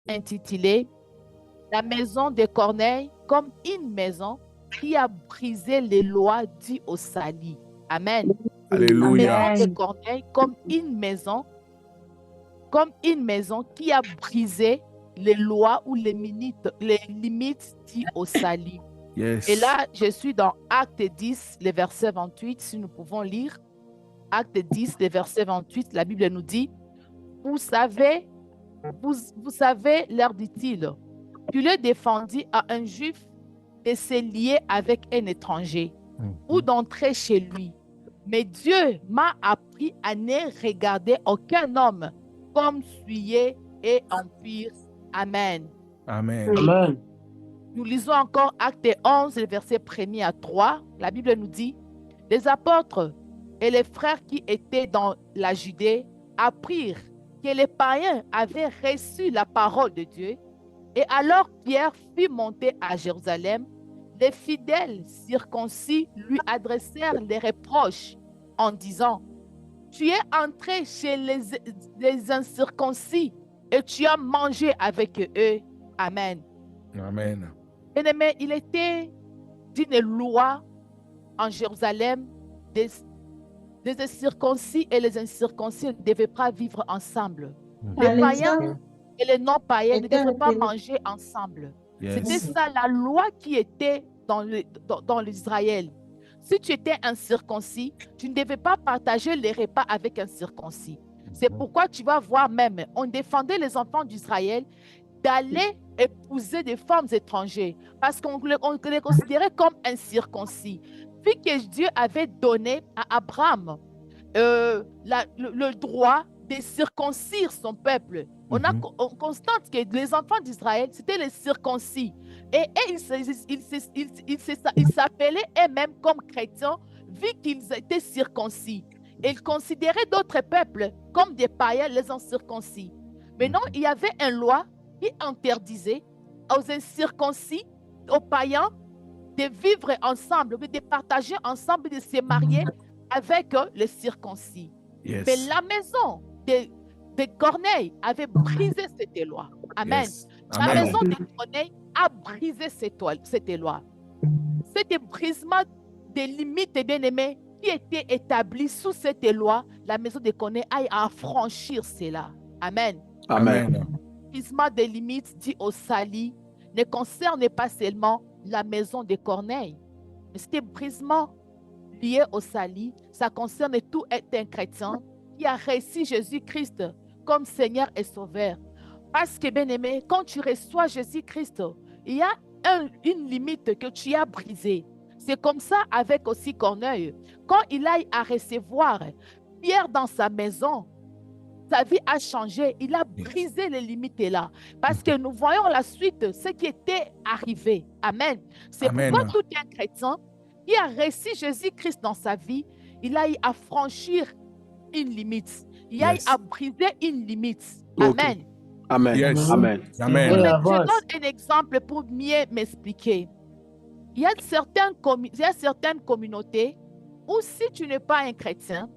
intitulé La maison de Corneille comme une maison qui a brisé les lois dues au salut. Amen. Alléluia. La maison de Corneille comme une maison qui a brisé les lois ou les limites dues au salut. Yes. Et là, je suis dans Acte 10, le verset 28, si nous pouvons lire. Acte 10, le verset 28, la Bible nous dit, vous savez, leur dit-il, tu le défendis à un juif de se lier avec un étranger ou d'entrer chez lui. Mais Dieu m'a appris à ne regarder aucun homme comme souillé et impur. Amen. Amen. Amen. Nous lisons encore Acte 11, le verset 1er à 3. La Bible nous dit, les apôtres et les frères qui étaient dans la Judée apprirent que les païens avaient reçu la parole de Dieu. Et alors Pierre fit monter à Jérusalem. Les fidèles circoncis lui adressèrent des reproches en disant, tu es entré chez les incirconcis et tu as mangé avec eux. Amen. Amen. Bien-aimé, il était d'une loi en Jérusalem des circoncis et les incirconcis ne devaient pas vivre ensemble. Les païens et les non-païens ne devaient pas manger ensemble. Yes. C'était ça la loi qui était dans l'Israël. Si tu étais un circoncis, tu ne devais pas partager les repas avec un circoncis. C'est pourquoi tu vas voir même, on défendait les enfants d'Israël d'aller épouser des femmes étrangères parce qu'on les considérait comme un circoncis. Puis que Dieu avait donné à Abraham le droit de circoncire son peuple. On constate que les enfants d'Israël, c'était les circoncis. Et ils s'appelaient eux-mêmes comme chrétiens, vu qu'ils étaient circoncis. Et ils considéraient d'autres peuples comme des païens, les incirconcis. Maintenant, il y avait une loi qui interdisait aux incirconcis, aux païens, de vivre ensemble, de partager ensemble, de se marier avec les circoncis. Yes. Mais la maison de Corneille avait brisé cette loi. Amen. Yes. La Amen. maison de Corneille a brisé cette loi. Cet brisement des limites, bien-aimés, qui était établi sous cette loi, la maison de Corneille a à franchir cela. Amen. Amen. Le brisement des limites dit au salut ne concerne pas seulement la maison de Corneille, mais cet brisement lié au salut, ça concerne tout un chrétien qui a reçu Jésus-Christ comme Seigneur et Sauveur. Parce que, bien-aimé, quand tu reçois Jésus-Christ, il y a une limite que tu as brisée. C'est comme ça avec aussi Corneille. Quand il a à recevoir Pierre dans sa maison, sa vie a changé. Il a brisé les limites là. Parce que nous voyons la suite, ce qui était arrivé. Amen. C'est pourquoi tout un chrétien qui a reçu Jésus-Christ dans sa vie, il a eu à franchir une limite. Il a eu à briser une limite. Amen. Amen. Yes. Amen. Amen. Je donne un exemple pour mieux m'expliquer. Il y a certaines communautés où si tu n'es pas un chrétien,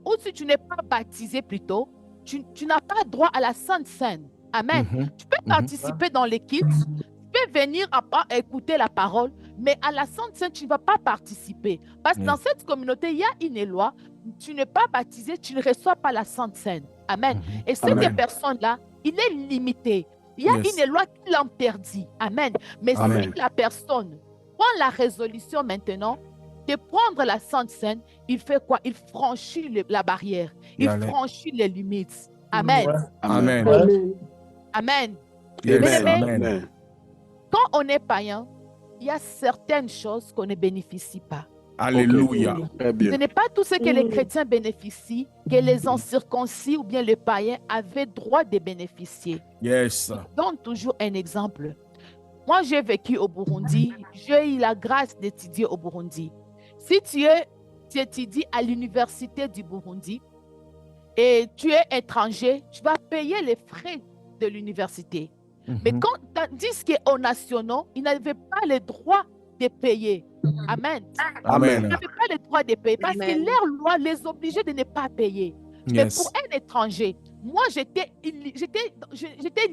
ou si tu n'es pas baptisé plutôt, tu n'as pas droit à la Sainte Seine. Amen. Tu peux participer dans l'équipe, tu peux venir écouter la parole, mais à la Sainte Seine, tu ne vas pas participer. Parce que dans cette communauté, il y a une loi, tu n'es pas baptisé, tu ne reçois pas la Sainte Seine. Amen. Et cette personne-là, il est limité. Il y a une loi qui l'interdit. Amen. Mais si la personne prend la résolution maintenant de prendre la Sainte Seine, il fait quoi? Il franchit la barrière. Il franchit les limites. Amen. Amen. Amen. Yes. Amen. Quand on est païen, il y a certaines choses qu'on ne bénéficie pas. Alléluia. Ce n'est pas tout ce que les chrétiens bénéficient que les incirconcis ou bien les païens avaient droit de bénéficier. Yes. Je donne toujours un exemple. Moi, j'ai vécu au Burundi. J'ai eu la grâce d'étudier au Burundi. Si tu étudies à l'université du Burundi et tu es étranger, tu vas payer les frais de l'université. Mais tandis qu'aux nationaux, ils n'avaient pas le droit de payer. Amen. Amen. Ils n'avaient pas le droit de payer parce que leur loi les obligeait de ne pas payer. Mais pour un étranger, moi, j'étais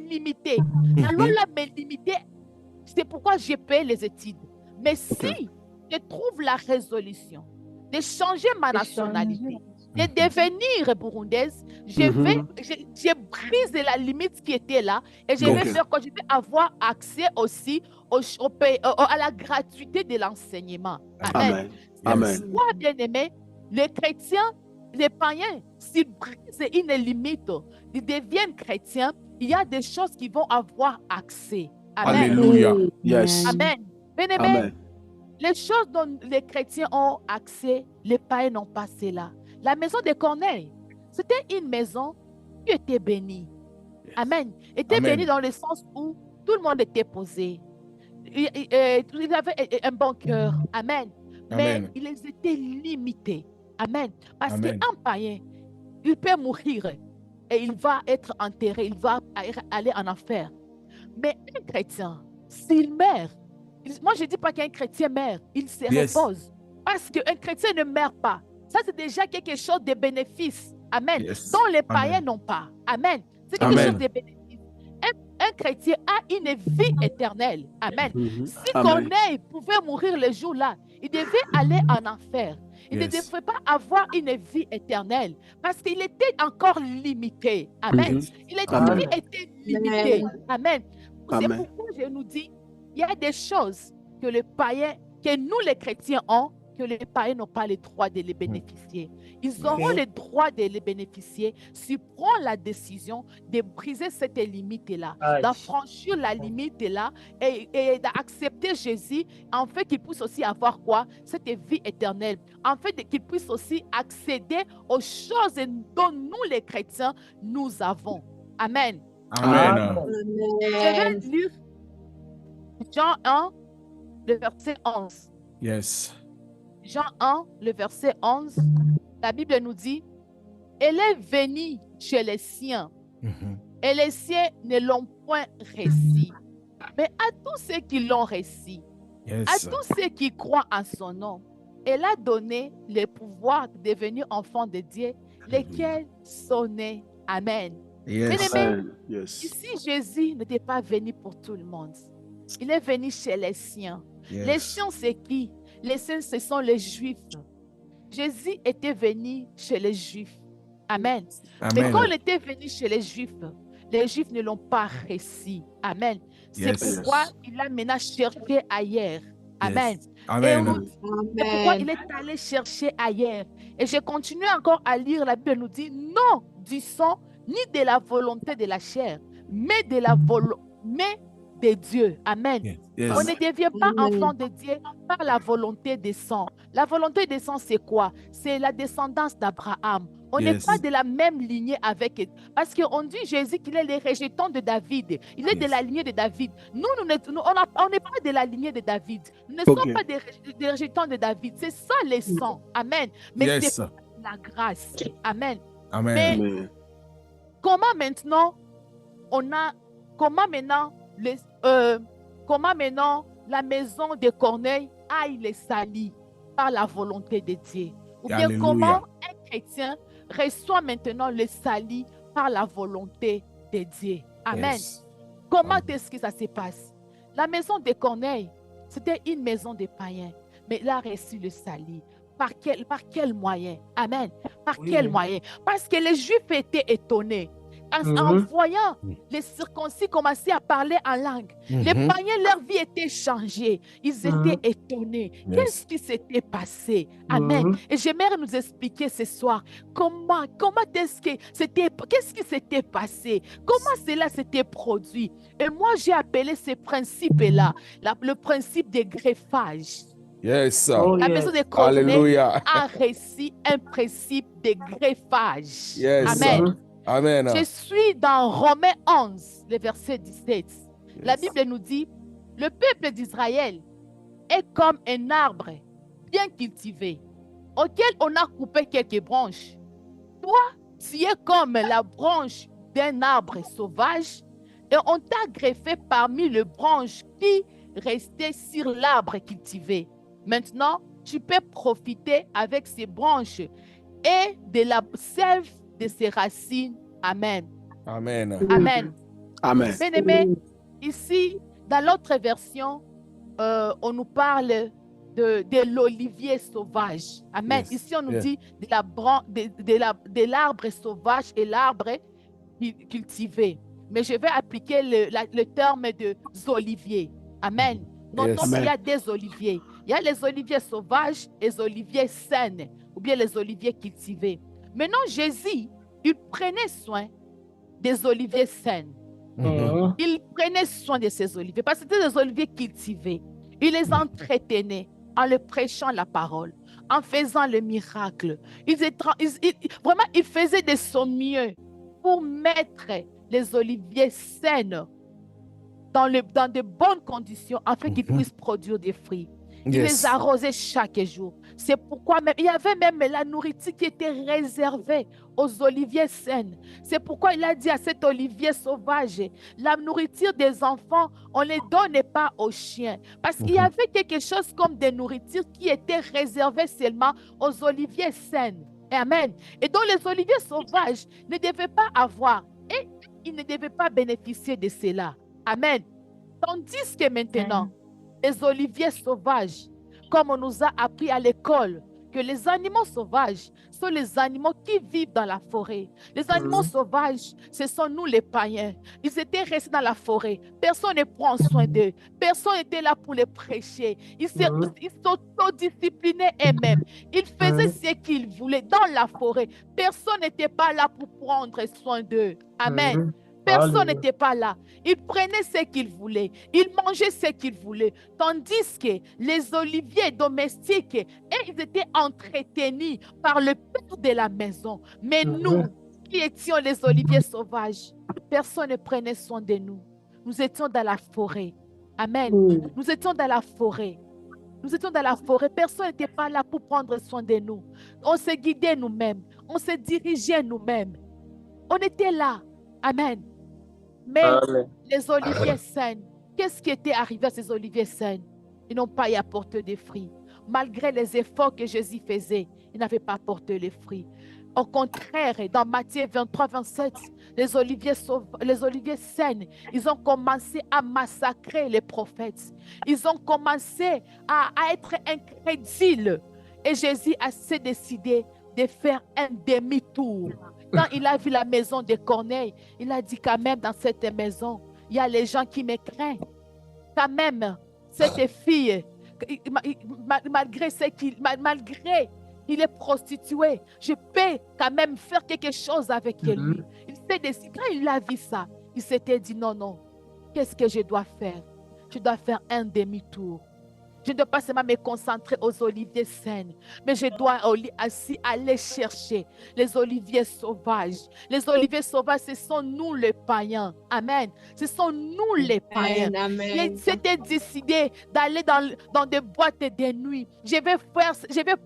limitée. La loi là me limitait. C'est pourquoi j'ai payé les études. Mais si je trouve la résolution de changer ma nationalité, de devenir burundaise, j'ai brisé la limite qui était là et je vais faire quoi? Je vais avoir accès aussi à la gratuité de l'enseignement. Amen. Amen. Toi, bien-aimé, les chrétiens, les païens, s'ils brisent une limite, ils deviennent chrétiens, il y a des choses qui vont avoir accès. Amen. Alléluia. Yes. Amen. Bien-aimé, Amen. les choses dont les chrétiens ont accès, les païens n'ont pas cela. La maison de Corneille, c'était une maison qui était bénie. Amen. Était Amen. bénie dans le sens où tout le monde était posé. Il avait un bon cœur. Amen. Mais Amen. ils étaient limités. Amen. Parce Amen. qu'un païen, il peut mourir et il va être enterré, il va aller en enfer. Mais un chrétien, s'il meurt, moi je ne dis pas qu'un chrétien meurt, il se repose. Parce qu'un chrétien ne meurt pas. Ça, c'est déjà quelque chose de bénéfice. Amen. Yes. Dont les païens Amen. n'ont pas. Amen. C'est quelque Amen. chose de bénéfice. Un chrétien a une vie éternelle. Amen. Si Amen. Corneille pouvait mourir le jour-là, il devait aller en enfer. Il ne devrait pas avoir une vie éternelle parce qu'il était encore limité. Amen. Sa vie était limitée. Amen. C'est pourquoi je nous dis, il y a des choses que les païens, que nous les chrétiens ont, que les païens n'ont pas le droit de les bénéficier. Ils auront le droit de les bénéficier s'ils prennent la décision de briser cette limite-là, d'affranchir la limite-là et d'accepter Jésus, en fait qu'ils puissent aussi avoir quoi? Cette vie éternelle. En fait qu'ils puissent aussi accéder aux choses dont nous les chrétiens, nous avons. Amen. Amen. Je vais lire Jean 1, le verset 11. Yes. Jean 1, le verset 11, la Bible nous dit, elle est venue chez les siens, et les siens ne l'ont point reçu. Mais à tous ceux qui l'ont reçu, à tous ceux qui croient en son nom, elle a donné le pouvoir de devenir enfants de Dieu, lesquels sont nés. Amen. Bien-aimé, ici, Jésus n'était pas venu pour tout le monde. Il est venu chez les siens. Les siens, c'est qui? Les siens, ce sont les Juifs. Jésus était venu chez les Juifs. Amen. Mais quand il était venu chez les Juifs ne l'ont pas reçu. Amen. C'est pourquoi il a maintenant cherché ailleurs. Amen. Amen. C'est pourquoi il est allé chercher ailleurs. Et je continue encore à lire, la Bible nous dit, non du sang, ni de la volonté de la chair, mais de la volonté de Dieu. Amen. On ne devient pas enfant de Dieu par la volonté des sangs. La volonté des sangs, c'est quoi? C'est la descendance d'Abraham. On n'est pas de la même lignée avec eux. Parce qu'on dit Jésus qu'il est le rejeton de David. Il est de la lignée de David. Nous, on n'est pas de la lignée de David. Nous ne sommes pas des rejetons de David. C'est ça les sangs. Amen. Mais c'est la grâce. Amen. Amen. Mais comment maintenant la maison de Corneille aille les salir par la volonté de Dieu? Ou bien comment un chrétien reçoit maintenant le salut par la volonté de Dieu? Amen. Comment est-ce que ça se passe? La maison de Corneille, c'était une maison de païens, mais il a reçu le salut. Par quel moyen? Amen. Par quel moyen? Parce que les Juifs étaient étonnés. En voyant les circoncis commencer à parler en langue, les païens, leur vie était changée. Ils étaient étonnés. Qu'est-ce qui s'était passé? Amen. Et j'aimerais nous expliquer ce soir qu'est-ce qui s'était passé? Comment cela s'était produit? Et moi, j'ai appelé ce principe-là le principe de greffage. Yes. La maison de Corneille a reçu un principe de greffage. Amen. Amen. Je suis dans Romains 11, le verset 17. La Bible nous dit, le peuple d'Israël est comme un arbre bien cultivé, auquel on a coupé quelques branches. Toi, tu es comme la branche d'un arbre sauvage, et on t'a greffé parmi les branches qui restaient sur l'arbre cultivé. Maintenant, tu peux profiter avec ces branches et de la sève de ses racines. Amen. Amen. Amen. Amen. Bien-aimés, ici, dans l'autre version, on nous parle de l'olivier sauvage. Amen. Yes. Ici, on nous Yeah. dit de l'arbre sauvage et l'arbre cultivé. Mais je vais appliquer le terme de oliviers. Amen. Notons Yes. qu'il y a des oliviers. Il y a les oliviers sauvages et les oliviers sains, ou bien les oliviers cultivés. Maintenant, Jésus, il prenait soin des oliviers sains. Mhm. Il prenait soin de ces oliviers parce que c'était des oliviers cultivés. Il les entretenait en leur prêchant la parole, en faisant le miracle. Vraiment, il faisait de son mieux pour mettre les oliviers sains dans de bonnes conditions afin qu'ils puissent produire des fruits. Il Yes. les arrosait chaque jour. C'est pourquoi même, il y avait même la nourriture qui était réservée aux oliviers sains. C'est pourquoi il a dit à cet olivier sauvage, la nourriture des enfants, on ne les donne pas aux chiens. Parce qu'il y avait quelque chose comme des nourritures qui étaient réservées seulement aux oliviers sains. Amen. Et donc les oliviers sauvages ne devaient pas avoir et ils ne devaient pas bénéficier de cela. Amen. Tandis que maintenant, les oliviers sauvages, comme on nous a appris à l'école, que les animaux sauvages sont les animaux qui vivent dans la forêt. Les animaux sauvages, ce sont nous les païens. Ils étaient restés dans la forêt. Personne ne prend soin d'eux. Personne n'était là pour les prêcher. Ils s'autodisciplinaient eux-mêmes. Ils faisaient ce qu'ils voulaient dans la forêt. Personne n'était pas là pour prendre soin d'eux. Amen. Personne n'était pas là. Ils prenaient ce qu'ils voulaient. Ils mangeaient ce qu'ils voulaient. Tandis que les oliviers domestiques, ils étaient entretenus par le père de la maison. Mais nous, qui étions les oliviers sauvages, personne ne prenait soin de nous. Nous étions dans la forêt. Amen. Nous étions dans la forêt. Nous étions dans la forêt. Personne n'était pas là pour prendre soin de nous. On se guidait nous-mêmes. On se dirigeait nous-mêmes. On était là. Amen. Mais les oliviers sains, qu'est-ce qui était arrivé à ces oliviers sains? Ils n'ont pas y apporté des fruits. Malgré les efforts que Jésus faisait, ils n'avaient pas apporté les fruits. Au contraire, dans Matthieu 23, 27, les oliviers sains, ils ont commencé à massacrer les prophètes. Ils ont commencé à être incrédules. Et Jésus s'est décidé de faire un demi-tour. Quand il a vu la maison de Corneille, il a dit quand même dans cette maison, il y a les gens qui me craignent. Quand même, cette fille, malgré qu'il est prostitué, je peux quand même faire quelque chose avec lui. Il s'est décidé, quand il a vu ça, il s'était dit non, qu'est-ce que je dois faire? Je dois faire un demi-tour. Je ne dois pas seulement me concentrer aux oliviers sains, mais je dois aussi aller chercher les oliviers sauvages. Les oliviers sauvages, ce sont nous les païens. Amen. Ce sont nous les païens. Il s'était décidé d'aller dans des boîtes de nuit. Je vais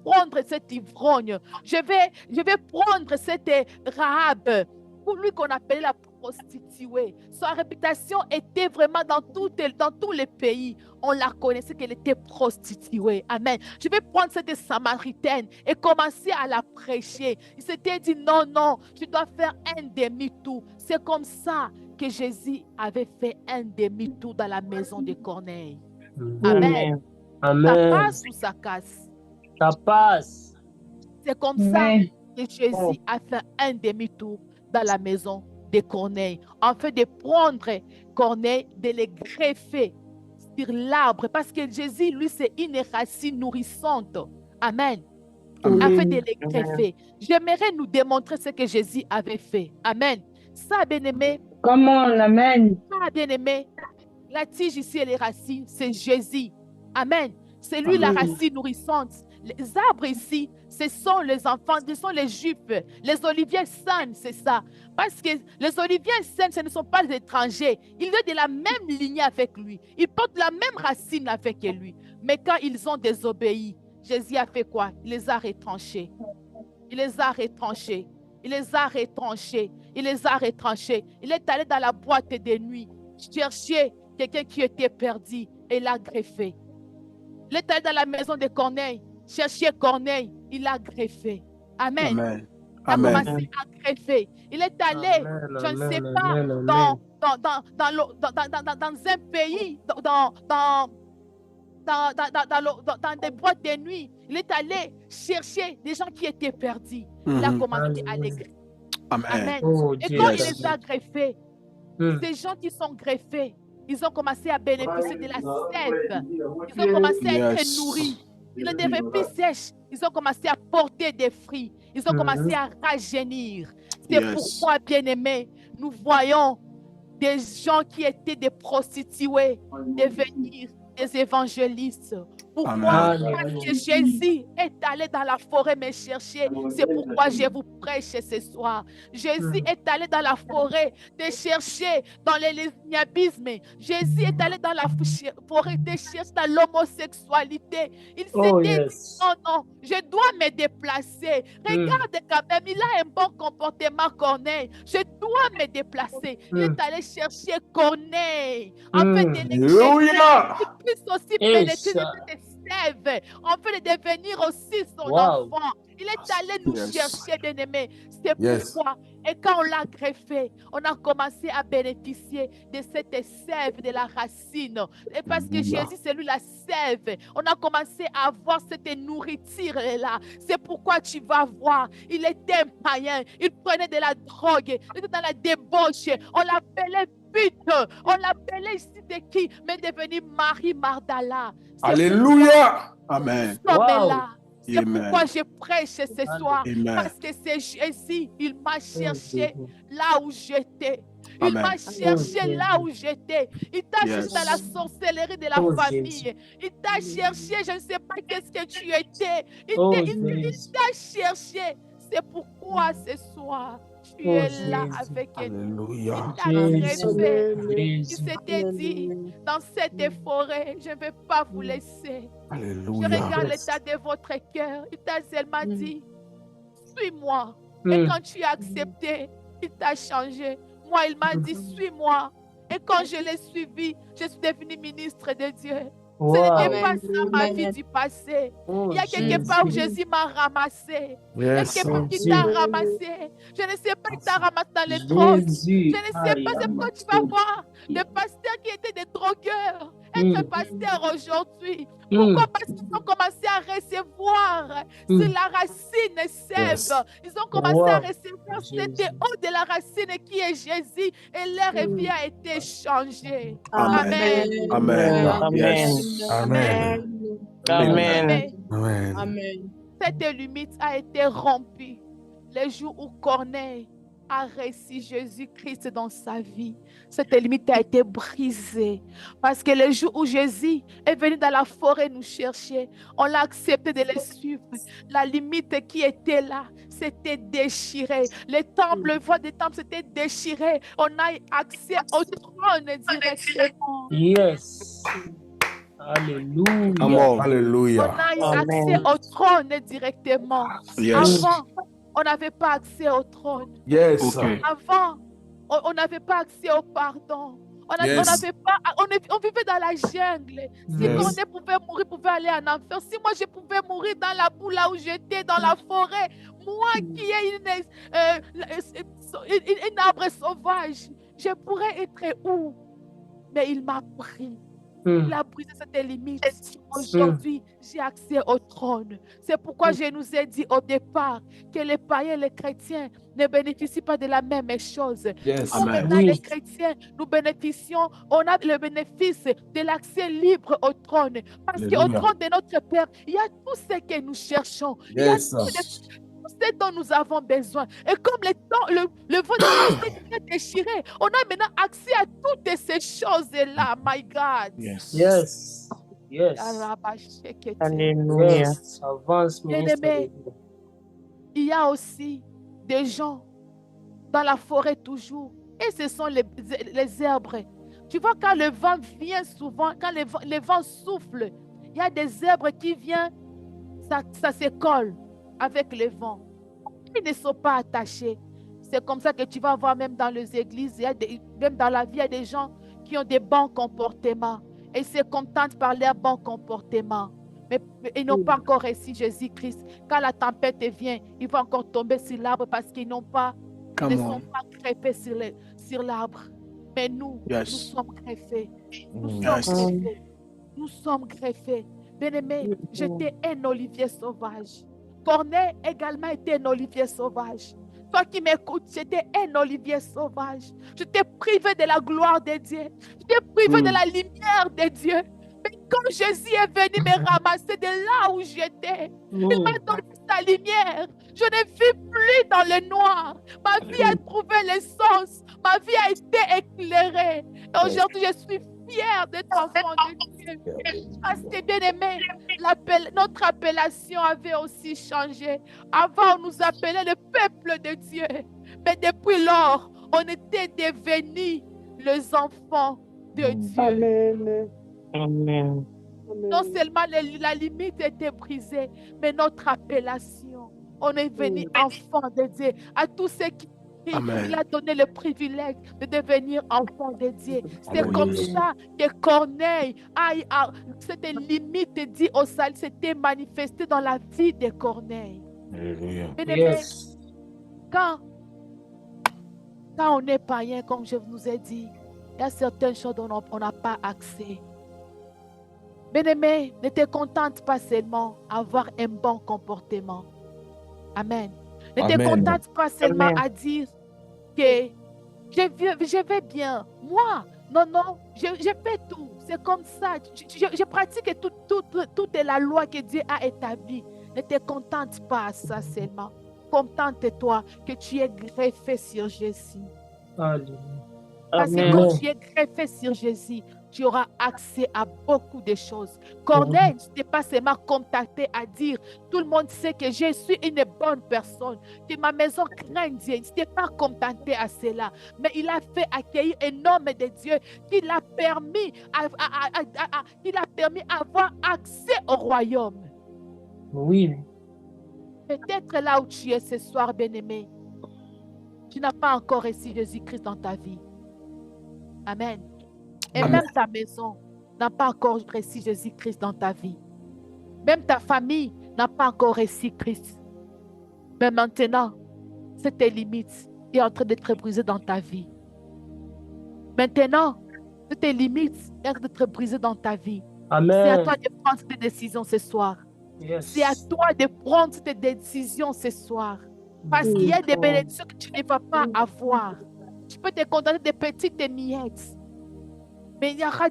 prendre cet ivrogne. Je vais prendre cette Rahab, pour lui qu'on appelait la prostituée. Sa réputation était vraiment dans tous les pays. On la connaissait qu'elle était prostituée. Amen. Je vais prendre cette Samaritaine et commencer à la prêcher. Il s'était dit non, je dois faire un demi-tour. C'est comme ça que Jésus avait fait un demi-tour dans la maison de Corneille. Amen. Ça passe ou ça casse? Ça passe. C'est comme ça que Jésus a fait un demi-tour dans la maison de Corneille, en fait de prendre Corneille, de les greffer sur l'arbre, parce que Jésus, lui, c'est une racine nourrissante. Amen. Afin de les greffer. J'aimerais nous démontrer ce que Jésus avait fait. Amen. Ça, bien-aimé. Comment? Amen. Ça, bien-aimé. La tige ici et les racines, c'est Jésus. Amen. C'est lui la racine nourrissante. Les arbres ici, ce sont les enfants, ce sont les juifs. Les oliviers sains, c'est ça. Parce que les oliviers sains, ce ne sont pas des étrangers. Ils sont de la même lignée avec lui. Ils portent la même racine avec lui. Mais quand ils ont désobéi, Jésus a fait quoi? Il les a retranchés. Il les a retranchés. Il les a retranchés. Il les a retranchés. Il est allé dans la boîte de nuit chercher quelqu'un qui était perdu et l'a greffé. Il est allé dans la maison de Corneille chercher Corneille. Il l'a greffé. Amen. a Amen. commencé à greffer. Il est allé, je ne sais pas, dans un pays, dans des boîtes de nuit. Il est allé chercher des gens qui étaient perdus. Il a commencé à les greffer. Amen. Oh, Et quand il yes. les a greffés, ces gens qui sont greffés, ils ont commencé à bénéficier de la sève. Ils ont commencé à être nourris. Ils ne devaient plus sèches. Ils ont commencé à porter des fruits. Ils ont commencé à rajeunir. C'est pourquoi, bien-aimés, nous voyons des gens qui étaient des prostituées devenir des évangélistes. Pourquoi? Parce que Jésus est allé dans la forêt me chercher. C'est pourquoi je vous prêche ce soir. Jésus est allé dans la forêt te chercher dans le lesbianisme. Jésus est allé dans la forêt te chercher dans l'homosexualité. Il s'était dit, non, non, je dois me déplacer. Regarde quand même, il a un bon comportement, Corneille. Je dois me déplacer. Il est allé chercher Corneille. En fait, il puisse aussi pénétrer cette sève, en fait de devenir aussi son enfant. Il est allé nous chercher, bien-aimés. C'est pourquoi, et quand on l'a greffé, on a commencé à bénéficier de cette sève de la racine. Et parce que Jésus, c'est lui la sève, on a commencé à avoir cette nourriture-là. C'est pourquoi tu vas voir, il était un païen, il prenait de la drogue, il était dans la débauche, on l'appelait pute, on l'appelait ici de qui, mais devenu Marie Magdala. Alléluia. Amen. C'est pourquoi je prêche ce soir. Parce que c'est Jésus, il m'a cherché là où j'étais. Il m'a cherché là où j'étais. Il t'a cherché dans la sorcellerie de la famille. Il t'a cherché, je ne sais pas qu'est-ce que tu étais. Il t'a cherché. C'est pourquoi ce soir, tu es là avec nous. Il s'était dit, dans cette forêt, je ne vais pas vous laisser. Alléluia. Je regarde l'état de votre cœur. Il t'a seulement dit, suis-moi. Et quand tu as accepté, il t'a changé. Moi, il m'a dit, suis-moi. Et quand je l'ai suivi, je suis devenue ministre de Dieu. Ce n'était pas ça ma vie du passé. Il y a quelque part où Jésus m'a ramassé. Quelque part qui t'a ramassé. Je ne sais pas qui t'a ramassé dans les drogues. Je ne sais pas, c'est pourquoi tu vas voir des pasteurs qui étaient des drogueurs. Être pasteur aujourd'hui. Pourquoi? Parce qu'ils ont commencé à recevoir sur la racine sève. Ils ont commencé à recevoir cette eau de la racine qui est Jésus et leur vie a été changée. Amen. Amen. Amen. Amen. Amen. Cette limite a été rompue le jour où Corneille a reçu Jésus-Christ dans sa vie. Cette limite a été brisée. Parce que le jour où Jésus est venu dans la forêt nous chercher, on l'a accepté de le suivre. La limite qui était là, c'était déchiré. Le temple, le voile des temples, s'était déchiré. On a accès au trône directement. Yes. Alléluia. Alléluia. On a accès au trône directement. Avant, on n'avait pas accès au trône. Avant, on n'avait pas accès au pardon. On vivait dans la jungle. Si Corneille pouvait mourir, pouvait aller en enfer. Si moi je pouvais mourir dans la boue là où j'étais, dans la forêt, moi qui ai un arbre sauvage, je pourrais être où? Mais il m'a pris. Il a brisé cette limite. Aujourd'hui, j'ai accès au trône. C'est pourquoi je nous ai dit au départ que les païens et les chrétiens ne bénéficient pas de la même chose. Maintenant, les chrétiens, nous bénéficions, on a le bénéfice de l'accès libre au trône. Parce qu'au trône de notre Père, il y a tout ce que nous cherchons. Il y a ce dont nous avons besoin. Et comme le veau de est déchiré, on a maintenant accès à toutes ces choses-là, my God. Yes. Alléluia. Avance, bien-aimé. Il y a aussi des gens dans la forêt toujours. Et ce sont les herbes. Tu vois, quand le vent vient souvent, quand le vent souffle, il y a des herbes qui viennent, ça se colle avec le vent. Ils ne sont pas attachés. C'est comme ça que tu vas voir même dans les églises, même dans la vie, il y a des gens qui ont des bons comportements et se contentent par leur bon comportement. mais ils n'ont pas encore reçu Jésus-Christ. Quand la tempête vient, ils vont encore tomber sur l'arbre parce qu'ils n'ont pas, ne sont pas greffés sur l'arbre. Mais nous sommes greffés. Nous sommes greffés. Nous sommes greffés. Bien-aimé, j'étais un olivier sauvage. Corneille également était un olivier sauvage. Toi qui m'écoutes, j'étais un olivier sauvage. Je t'ai privé de la gloire de Dieu. Je t'ai privé de la lumière de Dieu. Mais quand Jésus est venu me ramasser de là où j'étais, il m'a donné sa lumière. Je ne vis plus dans le noir. Ma vie a trouvé le sens. Ma vie a été éclairée. Et aujourd'hui, je suis fière d'être enfant de Dieu. Parce que, bien aimé, notre appellation avait aussi changé. Avant, on nous appelait le peuple de Dieu. Mais depuis lors, on était devenus les enfants de Dieu. Amen. Amen. Non seulement la limite était brisée, mais notre appellation, on est venu enfant de Dieu. À tous ceux qui il a donné le privilège de devenir enfant de Dieu. C'est comme ça que Corneille, cette limite dit au salut, s'était manifestée dans la vie de Corneille. Quand on est païen, comme je vous ai dit, il y a certaines choses dont on n'a pas accès. Bien-aimé, ne te contente pas seulement d'avoir un bon comportement. Amen. Ne te contente pas seulement à dire que je vais bien. Moi, non, je fais tout. C'est comme ça. Je pratique toute la loi que Dieu a établie. Ne te contente pas à ça seulement. Contente-toi que tu es greffé sur Jésus. Alléluia. Parce que quand tu es greffé sur Jésus, tu auras accès à beaucoup de choses. Corneille n'était pas seulement contacté à dire, tout le monde sait que je suis une bonne personne, que ma maison craint Dieu. Il n'était pas contenté à cela, mais il a fait accueillir un homme de Dieu qui l'a permis d'avoir accès au royaume. Oui. Peut-être là où tu es ce soir, bien-aimé, tu n'as pas encore reçu Jésus-Christ dans ta vie. Amen. Et même ta maison n'a pas encore reçu Jésus-Christ dans ta vie. Même ta famille n'a pas encore reçu Christ. Mais maintenant, cette limite est en train d'être brisée dans ta vie. Maintenant, cette limite est en train d'être brisée dans ta vie. Amen. C'est à toi de prendre cette décision ce soir. Yes. C'est à toi de prendre cette décision ce soir. Parce qu'il y a des bénédictions que tu ne vas pas avoir. Tu peux te contenter des petites miettes. Mais il y aura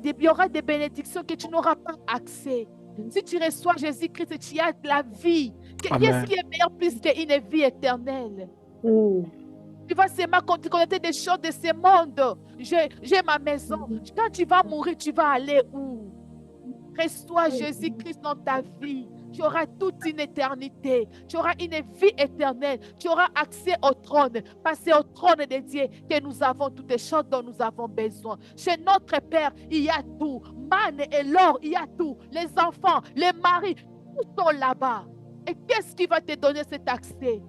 des bénédictions que tu n'auras pas accès. Si tu reçois Jésus-Christ, tu as de la vie. Qu'est-ce qui est meilleur plus qu'une vie éternelle? Tu vas seulement connaître des choses de ce monde. J'ai ma maison. Quand tu vas mourir, tu vas aller où? Reçois Jésus-Christ dans ta vie. Tu auras toute une éternité. Tu auras une vie éternelle. Tu auras accès au trône. Parce que c'est au trône de Dieu que nous avons toutes les choses dont nous avons besoin. Chez notre Père, il y a tout. Manne et l'or, il y a tout. Les enfants, les maris, tout sont là-bas. Et qu'est-ce qui va te donner cet accès?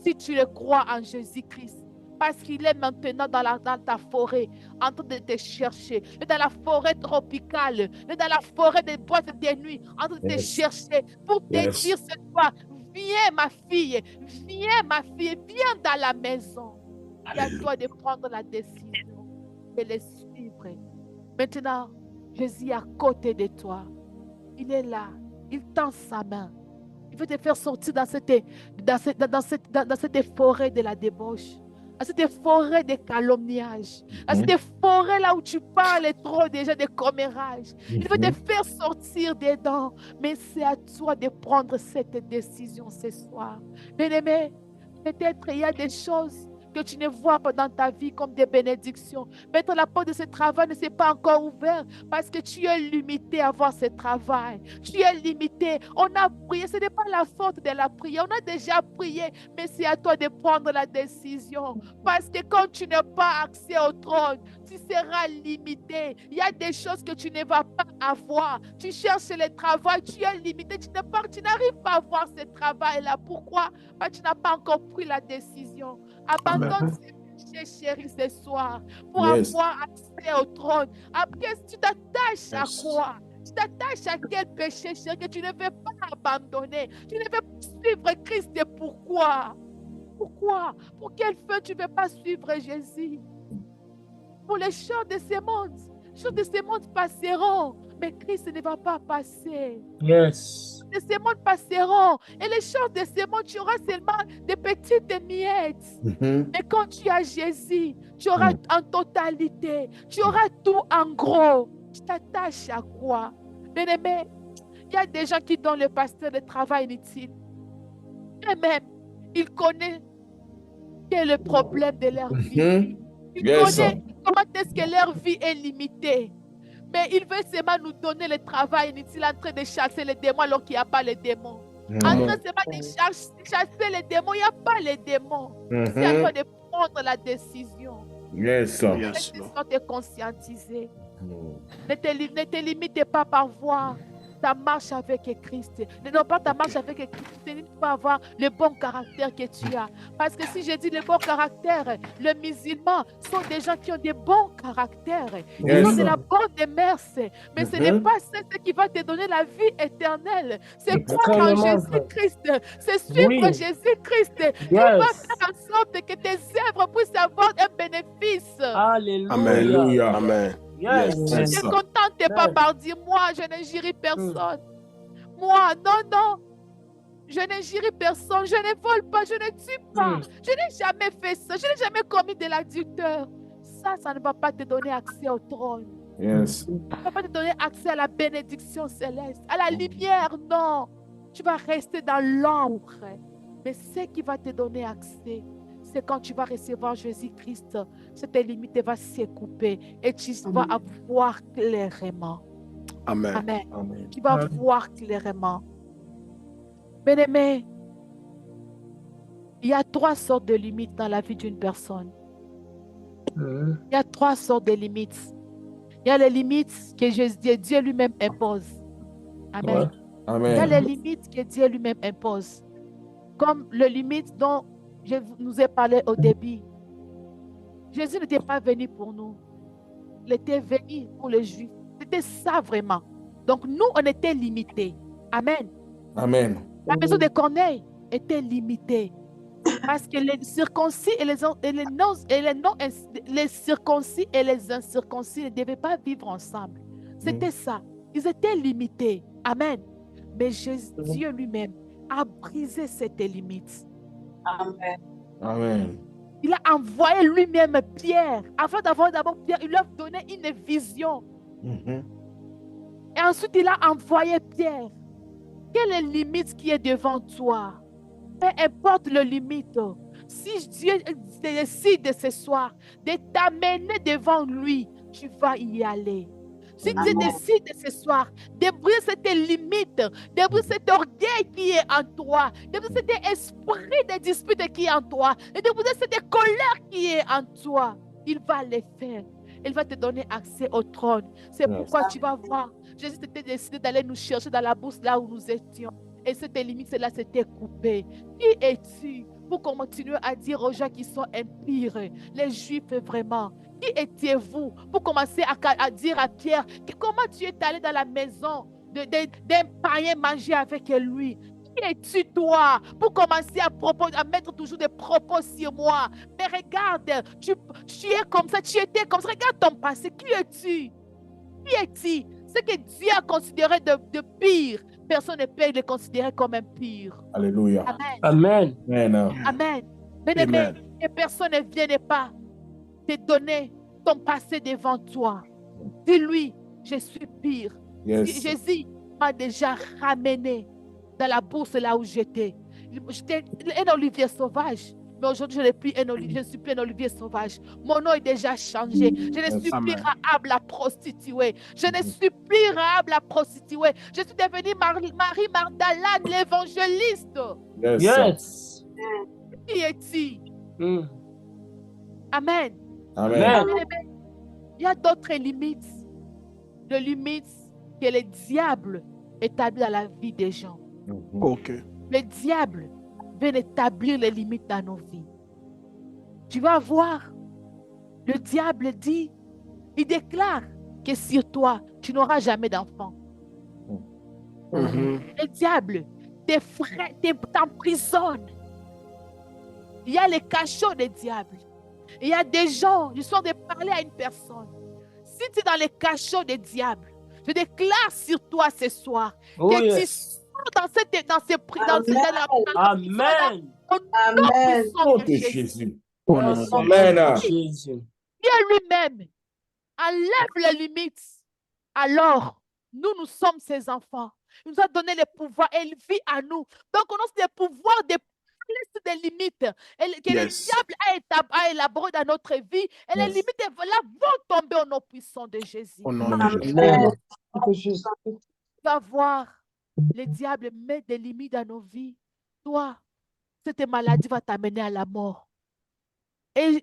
Si tu le crois en Jésus-Christ. Parce qu'il est maintenant dans ta forêt, en train de te chercher. Il est dans la forêt tropicale. Il est dans la forêt des boîtes de nuit, en train de te chercher pour te dire ce soir, viens ma fille, viens dans la maison. C'est à toi de prendre la décision de les suivre. Maintenant, Jésus est à côté de toi. Il est là. Il tend sa main. Il veut te faire sortir dans cette forêt de la débauche. À cette forêt de calomniage, à cette forêt là où tu parles trop déjà de commérage. Il veut te faire sortir dedans, mais c'est à toi de prendre cette décision ce soir. Bien-aimé, peut-être il y a des choses que tu ne vois pas dans ta vie comme des bénédictions. Peut-être la porte de ce travail ne s'est pas encore ouverte parce que tu es limité à avoir ce travail. Tu es limité. On a prié. Ce n'est pas la faute de la prière. On a déjà prié, mais c'est à toi de prendre la décision. Parce que quand tu n'as pas accès au trône, tu seras limité. Il y a des choses que tu ne vas pas avoir. Tu cherches le travail, tu es limité. Tu n'arrives pas à avoir ce travail-là. Pourquoi? Parce que tu n'as pas encore pris la décision. Abandonne ces péchés, chérie, ce soir pour avoir accès au trône. Après, tu t'attaches à quoi? Tu t'attaches à quel péché, chérie, que tu ne veux pas abandonner. Tu ne veux pas suivre Christ. Et pourquoi? Pourquoi? Pour quelle fin tu ne veux pas suivre Jésus? Pour les choses de ce monde. Les choses de ce monde passeront, mais Christ ne va pas passer. Yes. Les choses de ce monde passeront. Et les choses de ce monde, tu auras seulement des petites miettes. Mais quand tu as Jésus, tu auras en totalité. Tu auras tout en gros. Tu t'attaches à quoi? Bien-aimé, il y a des gens qui donnent le pasteur le travail inutile. Et même, il connaît quel est le problème de leur vie. Il connaît comment est-ce que leur vie est limitée. Mais il veut seulement nous donner le travail inutile en train de chasser les démons alors qu'il n'y a pas les démons. En train seulement de chasser les démons, il n'y a pas les démons. C'est à toi de prendre la décision. Yes, sir. Yes, de conscientiser. Ne te limite pas par voir ta marche avec Christ. Non pas ta marche avec Christ, ne te limite pas à avoir le bon caractère que tu as. Parce que si je dis le bon caractère, les musulmans sont des gens qui ont des bons caractères. Ils ont de la bonne mœurs. Mais ce n'est pas ça ce qui va te donner la vie éternelle. C'est croire en Jésus-Christ. C'est suivre Jésus-Christ. Qui va faire en sorte que tes œuvres puissent avoir un bénéfice. Alléluia. Alléluia. Amen. Yes. Ne te contente pas par dire, moi, je n'injurie personne. Moi, non. Je n'injurie personne. Je ne vole pas. Je ne tue pas. Je n'ai jamais fait ça. Je n'ai jamais commis de l'adultère. Ça ne va pas te donner accès au trône. Yes. Ça ne va pas te donner accès à la bénédiction céleste, à la lumière, non. Tu vas rester dans l'ombre. Mais ce qui va te donner accès, c'est quand tu vas recevoir Jésus-Christ, cette limite va se couper et tu vas voir clairement. Amen. Amen. Amen. Tu vas voir clairement. Bien-aimé, il y a 3 sortes de limites dans la vie d'une personne. Il y a 3 sortes de limites. Il y a les limites que Dieu lui-même impose. Amen. Ouais. Amen. Il y a les limites que Dieu lui-même impose. Comme les limites dont je nous ai parlé au début. Jésus n'était pas venu pour nous. Il était venu pour les Juifs. C'était ça vraiment. Donc nous, on était limités. Amen. Amen. La maison de Corneille était limitée. Parce que les circoncis et les circoncis et les incirconcis ne devaient pas vivre ensemble. C'était ça. Ils étaient limités. Amen. Mais Dieu lui-même a brisé cette limite. Amen. Amen. Il a envoyé lui-même Pierre. Avant d'avoir d'abord Pierre, il lui a donné une vision. Et ensuite, il a envoyé Pierre. Quelle est la limite qui est devant toi? Peu importe la limite. Si Dieu décide ce soir de t'amener devant lui, tu vas y aller. Si Dieu décide ce soir de briser cette limite, de briser cet orgueil qui est en toi, de briser cet esprit de dispute qui est en toi, et de briser cette colère qui est en toi, il va le faire. Il va te donner accès au trône. C'est pourquoi tu vas voir. Jésus était décidé d'aller nous chercher dans la bourse là où nous étions. Et cette limite-là s'était coupée. Qui es-tu pour continuer à dire aux gens qui sont impires, les Juifs vraiment? Qui étiez-vous pour commencer à dire à Pierre comment tu es allé dans la maison d'un païen manger avec lui? Qui es-tu toi pour commencer à mettre toujours des propos sur moi? Mais regarde, tu es comme ça, tu étais comme ça. Regarde ton passé. Qui es-tu? Qui es-tu? Ce que Dieu a considéré de pire, personne ne peut le considérer comme un pire. Alléluia. Amen. Amen. Amen. Amen. Bien-aimé, que personne ne vienne pas te donner ton passé devant toi. Dis-lui, je suis pire. Yes. Jésus m'a déjà ramené dans la bourse là où j'étais. J'étais un olivier sauvage. Mais aujourd'hui, je ne suis plus un olivier sauvage. Mon nom est déjà changé. Je ne suis plus Rahab la prostituée. Je ne suis plus Rahab la prostituée. Je suis devenue Marie Magdalene, l'évangéliste. Yes. Qui est-il? Amen. Amen. Il y a d'autres limites. Les limites que le diable établit dans la vie des gens. Ok. Le diable veut établir les limites dans nos vies. Tu vas voir, le diable dit, il déclare que sur toi, tu n'auras jamais d'enfant. Le diable t'emprisonne. Il y a les cachots des diables. Il y a des gens, je suis en train de parler à une personne. Si tu es dans les cachots des diables, je déclare sur toi ce soir que tu sors dans Amen. Au nom de Jésus. Amen. Jésus. Dieu lui-même enlève les limites. Alors, nous sommes ses enfants. Il nous a donné le pouvoir et il vit à nous. Donc, on a le pouvoir de sur des limites que le diable a élaboré dans notre vie. Et les limites là vont tomber au nom puissant de Jésus. Au nom de Jésus. Tu vas voir, le diable met des limites dans nos vies. Toi, cette maladie va t'amener à la mort. Et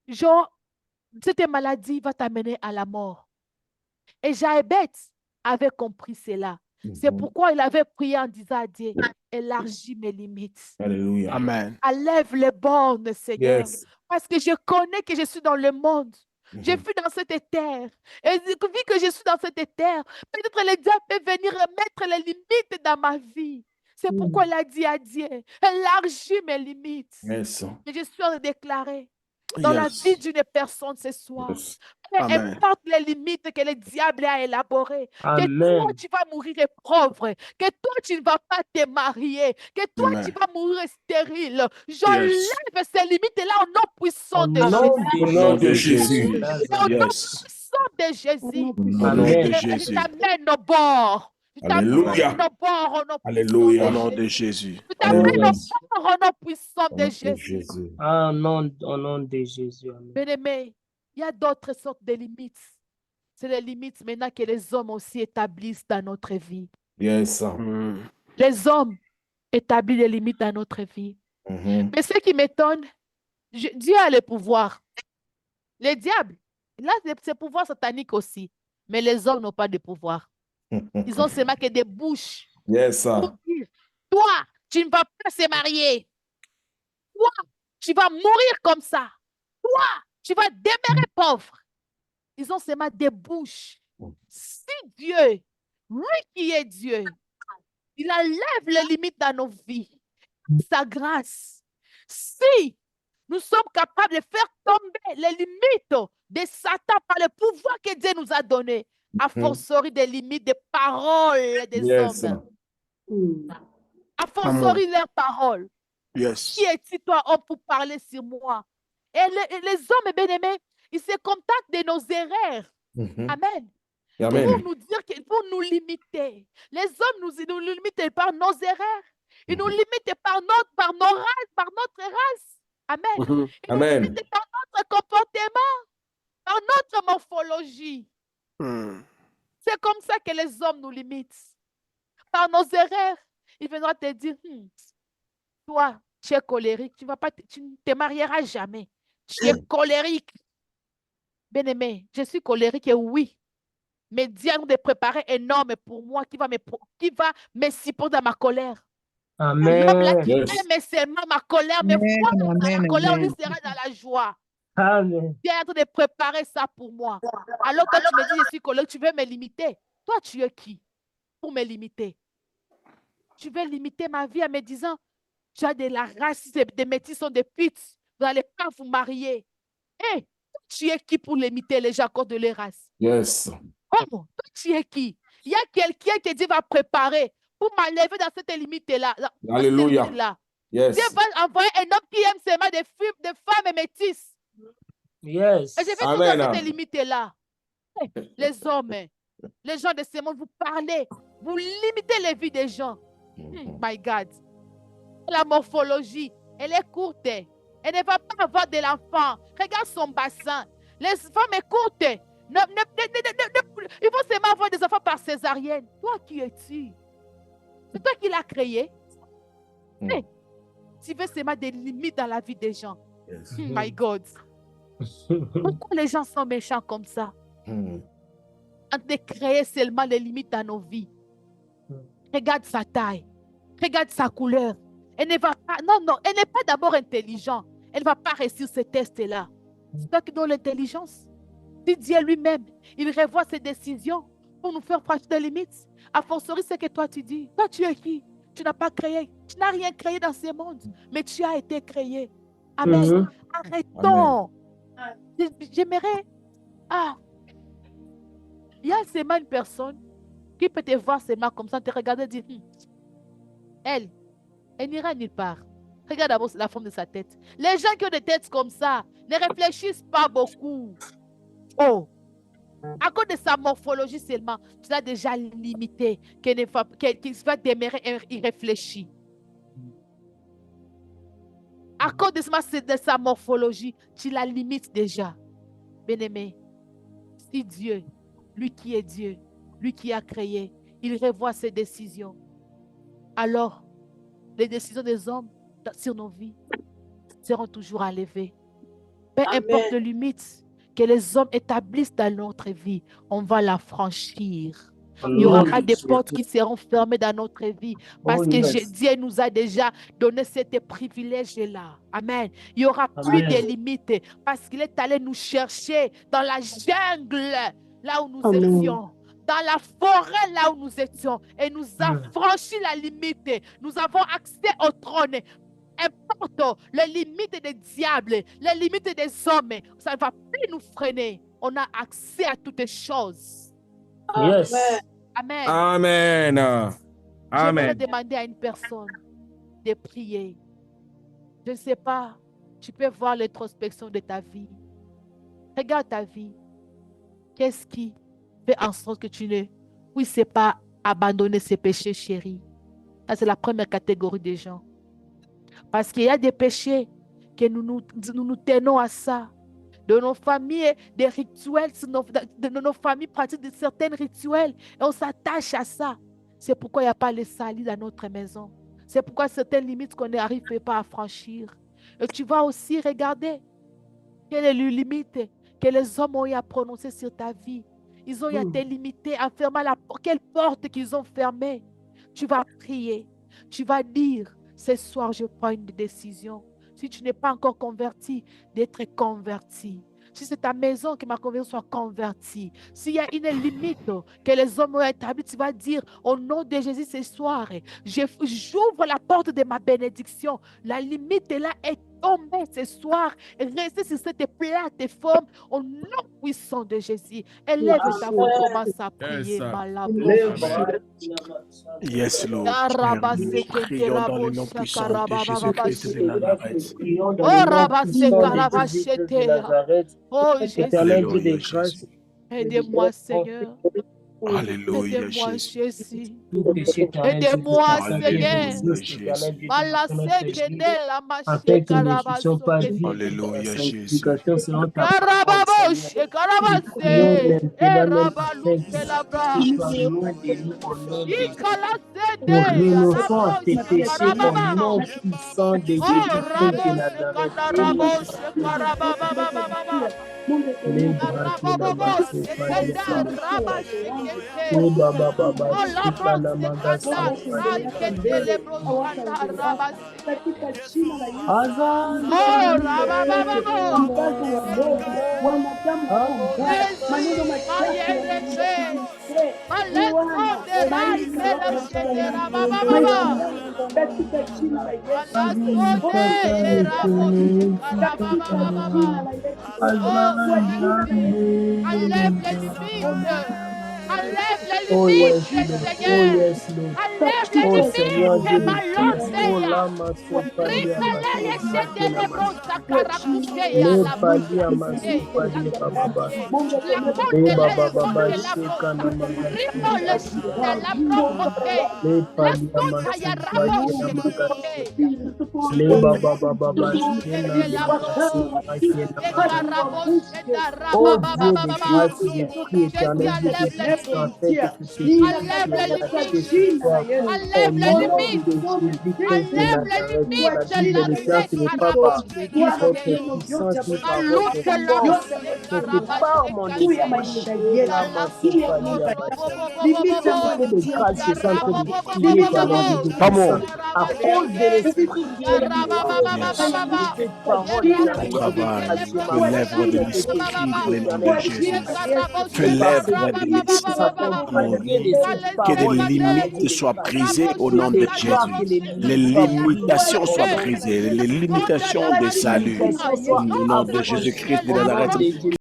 genre, cette maladie va t'amener à la mort. Et Jaébet avait compris cela. C'est pourquoi il avait prié en disant à Dieu, élargis mes limites. Alléluia. Amen. Enlève les bornes, Seigneur. Yes. Parce que je connais que je suis dans le monde. Je vis dans cette terre. Et vu que je suis dans cette terre, peut-être le diable peut venir mettre les limites dans ma vie. C'est pourquoi il a dit à Dieu, élargis mes limites. Yes. Et je suis en train de déclarer dans la vie d'une personne ce soir. Yes. Peu Amen. importe les limites que le diable a élaborées, que Amen. toi tu vas mourir pauvre, que toi tu ne vas pas te marier, que toi Amen. tu vas mourir stérile. J'enlève ces limites-là au nom puissant Au de nom Jésus. Au nom de Jésus. Au nom Yes. puissant de Jésus. Au nom Amen. de Je Jésus. t'amène au bord. Je Alléluia. t'amène au bord au nom Alléluia. Au puissant nom de de Jésus. Jésus. Je t'amène Alléluia. au bord au nom puissant Au de nom de Jésus. Jésus. Au nom de Jésus. Amen. Bien-aimé, il y a d'autres sortes de limites. C'est les limites maintenant que les hommes aussi établissent dans notre vie. Yes. Les hommes établissent des limites dans notre vie. Mais ce qui m'étonne, Dieu a le pouvoir. Les diables, il a ses pouvoirs sataniques aussi. Mais les hommes n'ont pas de pouvoir. Ils ont seulement que des bouches Yes. pour dire, toi, tu ne vas pas se marier. Toi, tu vas mourir comme ça. Toi, tu vas demeurer pauvre. Ils ont seulement des bouches. Si Dieu, lui qui est Dieu, il enlève les limites dans nos vies, sa grâce. Si nous sommes capables de faire tomber les limites de Satan par le pouvoir que Dieu nous a donné, à fortiori des limites des paroles des Yes. hommes, à fortiori leurs paroles. Yes. Qui es-tu, toi, homme, pour parler sur moi? Et les hommes, bien-aimés, ils se contactent de nos erreurs. Amen. Amen. Pour nous dire pour nous limiter. Les hommes nous limitent par nos erreurs. Ils nous limitent par notre race. Amen. Ils nous Amen. limitent par notre comportement, par notre morphologie. C'est comme ça que les hommes nous limitent. Par nos erreurs, ils viendront te dire, toi, tu es colérique, tu ne te marieras jamais. Tu es colérique. Bien-aimé, je suis colérique et oui. Mais Dieu a de préparer un homme pour moi qui va me supporter dans ma colère. L'homme là Amen. qui aime seulement ma colère, mais moi, dans la colère, on lui sera dans la joie. Amen. Dieu est en train de préparer ça pour moi. Alors quand tu me dis, je suis colérique, tu veux me limiter. Toi, tu es qui pour me limiter? Tu veux limiter ma vie en me disant, tu as de la race, des métis sont des putes, vous n'allez pas vous marier. Hé, tu es qui pour limiter les gens encore de leur race? Yes. Oh, toi, tu es qui? Il y a quelqu'un que Dieu va préparer pour m'enlever dans cette limite-là. Alléluia. Yes. Dieu va envoyer un homme qui aime seulement des femmes métisses. Yes. Et je vais Amen. dans cette limite-là. Les hommes, les gens de ce monde, vous parlez, vous limitez les vies des gens. My God. La morphologie, elle est courte. Elle ne va pas avoir de l'enfant. Regarde son bassin. Les femmes sont courtes. Il faut seulement avoir des enfants par césarienne. Toi, qui es-tu? C'est toi qui l'as créé. Hey, tu veux seulement des limites dans la vie des gens. Yes. My God. Pourquoi les gens sont méchants comme ça? En de créer seulement les limites dans nos vies. Regarde sa taille. Regarde sa couleur. Elle ne va pas, non, elle n'est pas d'abord intelligente. Elle ne va pas réussir ce test-là. C'est toi qui donnes l'intelligence. Si Dieu lui-même, il revoit ses décisions pour pour nous faire franchir des limites. A fortiori, c'est que toi tu dis. Toi, tu es qui? Tu n'as pas créé. Tu n'as rien créé dans ce monde, mais tu as été créé. Amen. Arrêtons. J'aimerais. Il y a seulement une personne qui peut te voir seulement comme ça, te regarder et dire, elle n'ira nulle part. Regarde d'abord la forme de sa tête. Les gens qui ont des têtes comme ça ne réfléchissent pas beaucoup. Oh, à cause de sa morphologie seulement, tu l'as déjà limité, qu'il va demeurer irréfléchi. À cause de sa morphologie, tu la limites déjà. Bien-aimé, si Dieu, lui qui est Dieu, lui qui a créé, il revoit ses décisions, alors les décisions des hommes sur nos vies seront toujours enlevées. Peu importe les limites que les hommes établissent dans notre vie, on va la franchir. Il y aura des portes qui seront fermées dans notre vie parce que Dieu nous a déjà donné cet privilège-là. Amen. Il n'y aura plus de limites parce qu'il est allé nous chercher dans la jungle, là où nous étions. Dans la forêt, là où nous étions. Et nous a franchi la limite. Nous avons accès au trône. Importe les limites des diables, les limites des hommes, ça ne va plus nous freiner. On a accès à toutes choses. Yes. Amen. Amen. Je vais demander à une personne de prier. Je ne sais pas, tu peux voir l'introspection de ta vie. Regarde ta vie. Qu'est-ce qui fait en sorte que tu ne puisses pas abandonner ces péchés, chérie? Ça, c'est la première catégorie des gens. Parce qu'il y a des péchés que nous tenons à ça. De nos familles, des rituels, de nos familles pratiquent de certains rituels et on s'attache à ça. C'est pourquoi il n'y a pas les salis dans notre maison. C'est pourquoi certaines limites qu'on n'arrive pas à franchir. Et tu vas aussi regarder quelle est la limite que les hommes ont eu à prononcer sur ta vie. Ils ont été limités à fermer quelle porte qu'ils ont fermée. Tu vas prier, tu vas dire, ce soir je prends une décision. Si tu n'es pas encore converti, d'être converti. Si c'est ta maison que ma conversion soit convertie. S'il y a une limite que les hommes ont établie, tu vas dire au nom de Jésus ce soir, j'ouvre la porte de ma bénédiction. La limite là est tombée ce soir. Restez sur cette plateforme au nom puissant de Jésus. Élève ta voix, commence à prier. Yes, Lord. Nous prions dans le nom puissant de Jésus-Christ de Nazareth. Oh Alléluia, Jésus, aidez-moi Seigneur. Alléluia, Aidez-moi Jésus. Jésus. Aidez-moi Seigneur. Alléluia, Jésus. Nous renonçons à tes péchés au nom puissant de Jésus-Christ de Nazareth. Enlève les limites, Seigneur. Enlève les limites de ma Fais l'œuvre de l'Esprit dans le nom de Jésus. Fais l'œuvre de l'Esprit Que les limites soient brisées au nom de Jésus. Les limitations soient brisées. Les limitations de salut. Au nom de Jésus-Christ de Nazareth.